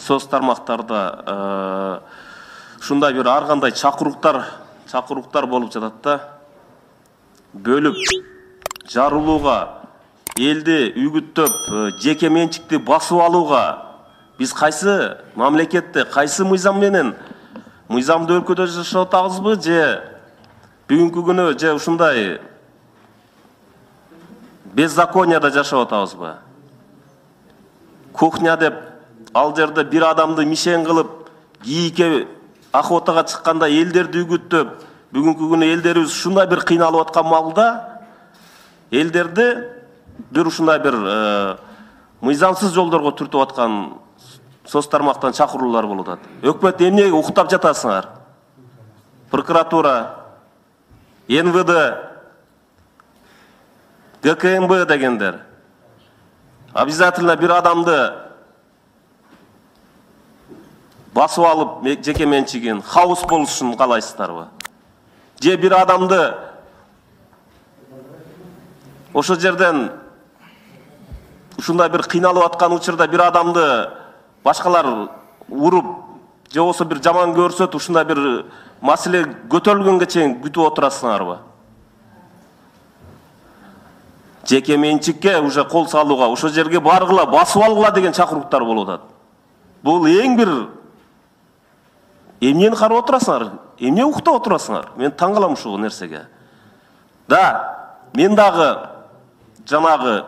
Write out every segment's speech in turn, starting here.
соц тармактарда ушундай бир ар кандай чакыруктар болуп жатат да. Бөлүп жарылууга, элди үгүттөп, жеке менчикти басып алууга биз кайсы мамлекетте, кайсы мыйзам менен мыйзамдуу өлкөдө жашап атабызбы, же бүгүнкү күнү же ушундай беззаконияда жашап атабызбы? Кухня деп ал жерде бир адамды мишен кылып, кийикке охотага чыкканда элдерди үгүттөп, бүгүнкү күнү элдерибиз ушундай бир кыйналып аткан маалда элдерди бир ушундай бир мыйзамсыз жолдорго түртүп аткан соц тармактан чакыруулар болуп атат. Өкмөт эмнеге уктап жатасыңар? Прокуратура, НВД, ГКМБ дегендер обязательно бир адамды басып алып жеке менчигин хаос болушун каалайсыздарбы? Же бир адамды ошо жерден ушундай бир кыйналып аткан учурда бир адамды башкалар уруп, же болбосо бир жаман көрсөтүп, ушундай бир маселе көтөрүлгөнгө чейин күтүп отурасыңарбы? Жеке менчикке уже кол салууга, ошо жерге баргыла, басып алгыла деген чакыруктар болуп атат. Бул эң бир эмнени карап отурасыңар? Эмне уктап отурасыңар? Мен таң калам ушул нерсеге. Да, мен дагы жанагы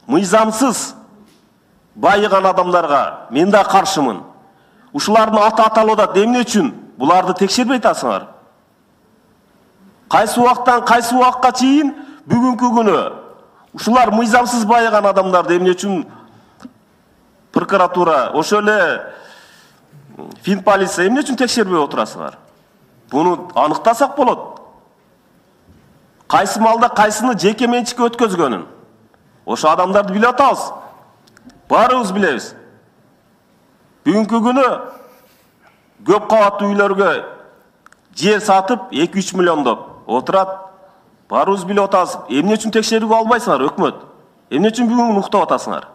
мыйзамсыз байыган адамдарга мен да каршымын. Ушулардын аты аталып атат. Эмне үчүн? Буларды текшербей атасыңар. Кайсы убактан кайсы убакка чейин бүгүнкү күнү ушулар мыйзамсыз байыган адамдарды эмне үчүн прокуратура, ошо эле Финполиция эмне үчүн текшербей отурасыңар? Буну аныктасак болот. Кайсы малда кайсыны жеке менчикке өткөзгөнүн. Ошо адамдарды билип атабыз. Баарыбыз билебиз. Бүгүнкү күнү көп кабаттуу үйлөргө жер сатып 2-3 миллиондоп отурат. Баарыбыз билип атабыз. Эмне үчүн текшерүүгө албайсыңар өкмөт? Эмне үчүн бүгүн уктап атасыңар?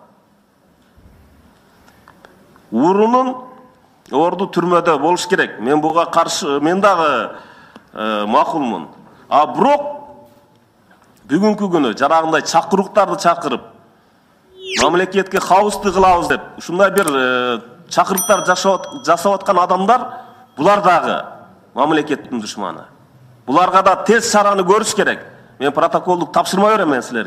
Орду түрмөдө болуш керек. Мен буга каршы, мен дагы макулмун. А бирок бүгүнкү күнү жарагындай чакыруктарды чакырып, мамлекетке хаосты кылабыз деп, ушундай бир чакырыктар жасап аткан адамдар, булар дагы мамлекеттин душманы. Буларга да тез чараны көрүш керек. Мен протоколдук тапшырма берем мен силерге.